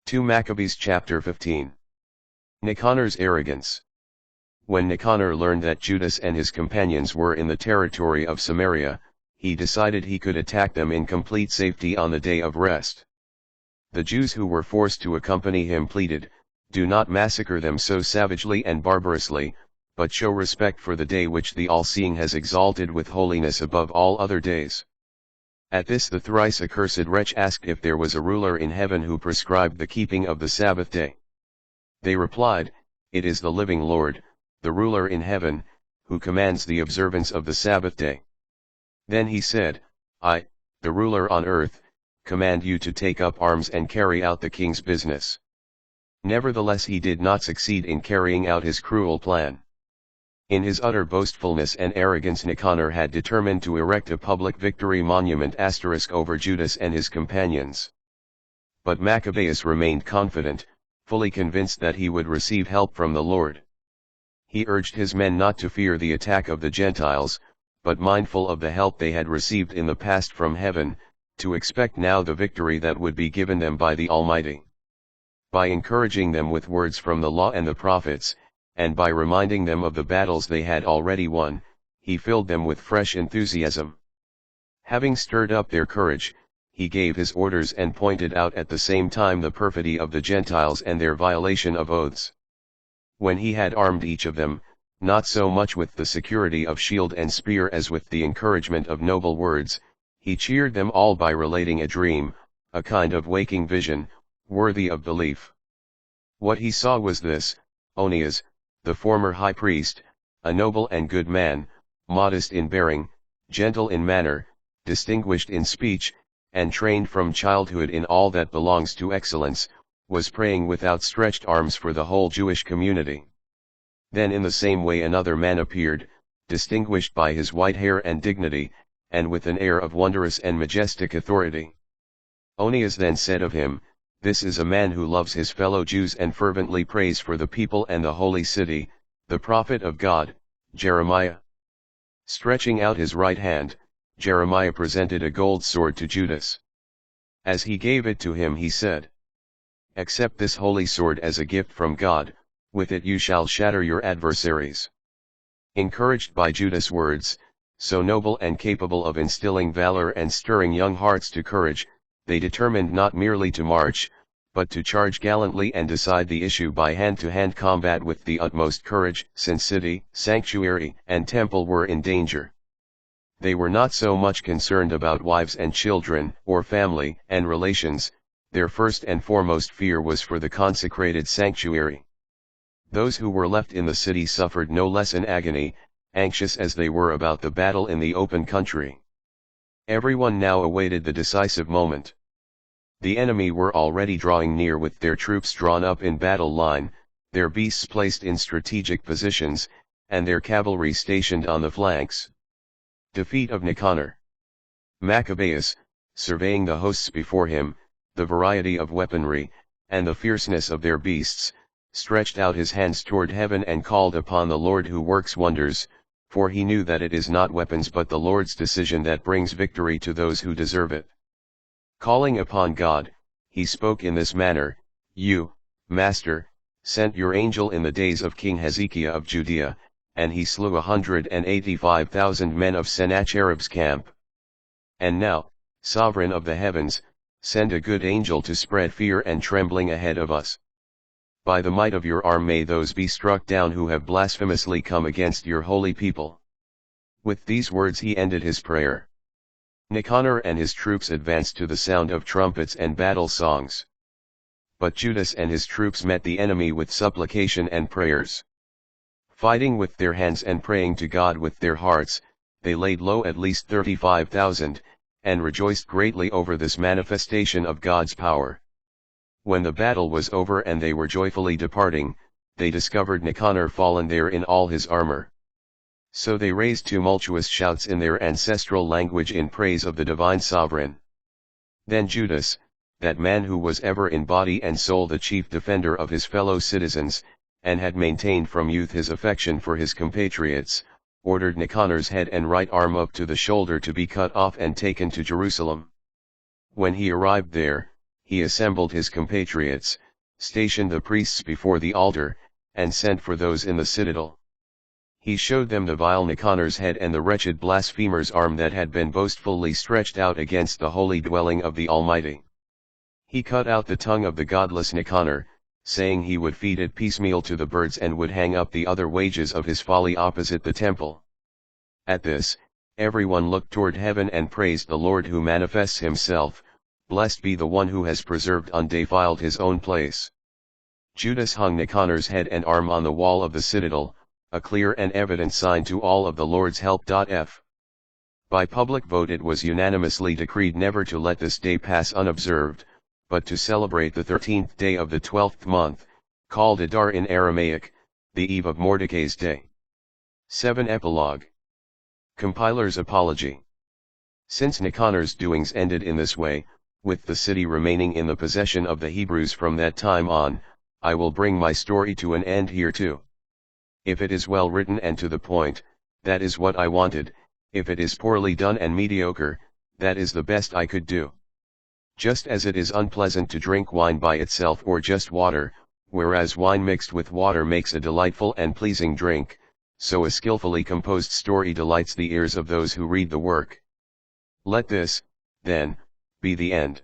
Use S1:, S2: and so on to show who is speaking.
S1: 2 Maccabees chapter 15. Nicanor's arrogance. When Nicanor learned that Judas and his companions were in the territory of Samaria, he decided he could attack them in complete safety on the day of rest. The Jews who were forced to accompany him pleaded, "Do not massacre them so savagely and barbarously, but show respect for the day which the All-Seeing has exalted with holiness above all other days." At this the thrice accursed wretch asked if there was a ruler in heaven who prescribed the keeping of the Sabbath day. They replied, "It is the living Lord, the ruler in heaven, who commands the observance of the Sabbath day." Then he said, "I, the ruler on earth, command you to take up arms and carry out the king's business." Nevertheless he did not succeed in carrying out his cruel plan. In his utter boastfulness and arrogance Nicanor had determined to erect a public victory monument * over Judas and his companions. But Maccabeus remained confident, fully convinced that he would receive help from the Lord. He urged his men not to fear the attack of the Gentiles, but mindful of the help they had received in the past from heaven, to expect now the victory that would be given them by the Almighty. By encouraging them with words from the law and the prophets, and by reminding them of the battles they had already won, he filled them with fresh enthusiasm. Having stirred up their courage, he gave his orders and pointed out at the same time the perfidy of the Gentiles and their violation of oaths. When he had armed each of them, not so much with the security of shield and spear as with the encouragement of noble words, he cheered them all by relating a dream, a kind of waking vision, worthy of belief. What he saw was this: Onias, the former high priest, a noble and good man, modest in bearing, gentle in manner, distinguished in speech, and trained from childhood in all that belongs to excellence, was praying with outstretched arms for the whole Jewish community. Then in the same way another man appeared, distinguished by his white hair and dignity, and with an air of wondrous and majestic authority. Onias then said of him, "This is a man who loves his fellow Jews and fervently prays for the people and the holy city, the prophet of God, Jeremiah." Stretching out his right hand, Jeremiah presented a gold sword to Judas. As he gave it to him he said, "Accept this holy sword as a gift from God, with it you shall shatter your adversaries." Encouraged by Judas' words, so noble and capable of instilling valor and stirring young hearts to courage, they determined not merely to march, but to charge gallantly and decide the issue by hand-to-hand combat with the utmost courage, since city, sanctuary, and temple were in danger. They were not so much concerned about wives and children, or family and relations; their first and foremost fear was for the consecrated sanctuary. Those who were left in the city suffered no less an agony, anxious as they were about the battle in the open country. Everyone now awaited the decisive moment. The enemy were already drawing near with their troops drawn up in battle line, their beasts placed in strategic positions, and their cavalry stationed on the flanks. Defeat of Nicanor. Maccabeus, surveying the hosts before him, the variety of weaponry, and the fierceness of their beasts, stretched out his hands toward heaven and called upon the Lord who works wonders, for he knew that it is not weapons but the Lord's decision that brings victory to those who deserve it. Calling upon God, he spoke in this manner, "You, Master, sent your angel in the days of King Hezekiah of Judea, and he slew 185,000 men of Sennacherib's camp. And now, Sovereign of the heavens, send a good angel to spread fear and trembling ahead of us. By the might of your arm may those be struck down who have blasphemously come against your holy people." With these words he ended his prayer. Nicanor and his troops advanced to the sound of trumpets and battle songs. But Judas and his troops met the enemy with supplication and prayers. Fighting with their hands and praying to God with their hearts, they laid low at least 35,000, and rejoiced greatly over this manifestation of God's power. When the battle was over and they were joyfully departing, they discovered Nicanor fallen there in all his armor. So they raised tumultuous shouts in their ancestral language in praise of the divine sovereign. Then Judas, that man who was ever in body and soul the chief defender of his fellow citizens, and had maintained from youth his affection for his compatriots, ordered Nicanor's head and right arm up to the shoulder to be cut off and taken to Jerusalem. When he arrived there, he assembled his compatriots, stationed the priests before the altar, and sent for those in the citadel. He showed them the vile Nicanor's head and the wretched blasphemer's arm that had been boastfully stretched out against the holy dwelling of the Almighty. He cut out the tongue of the godless Nicanor, saying he would feed it piecemeal to the birds and would hang up the other wages of his folly opposite the temple. At this, everyone looked toward heaven and praised the Lord who manifests himself, blessed be the one who has preserved undefiled his own place. Judas hung Nicanor's head and arm on the wall of the citadel, a clear and evident sign to all of the Lord's help. F. By public vote it was unanimously decreed never to let this day pass unobserved, but to celebrate the 13th day of the 12th month, called Adar in Aramaic, the eve of Mordecai's day. 7. Epilogue. Compiler's Apology. Since Nicanor's doings ended in this way, with the city remaining in the possession of the Hebrews from that time on, I will bring my story to an end here too. If it is well written and to the point, that is what I wanted; if it is poorly done and mediocre, that is the best I could do. Just as it is unpleasant to drink wine by itself or just water, whereas wine mixed with water makes a delightful and pleasing drink, so a skillfully composed story delights the ears of those who read the work. Let this, then, be the end.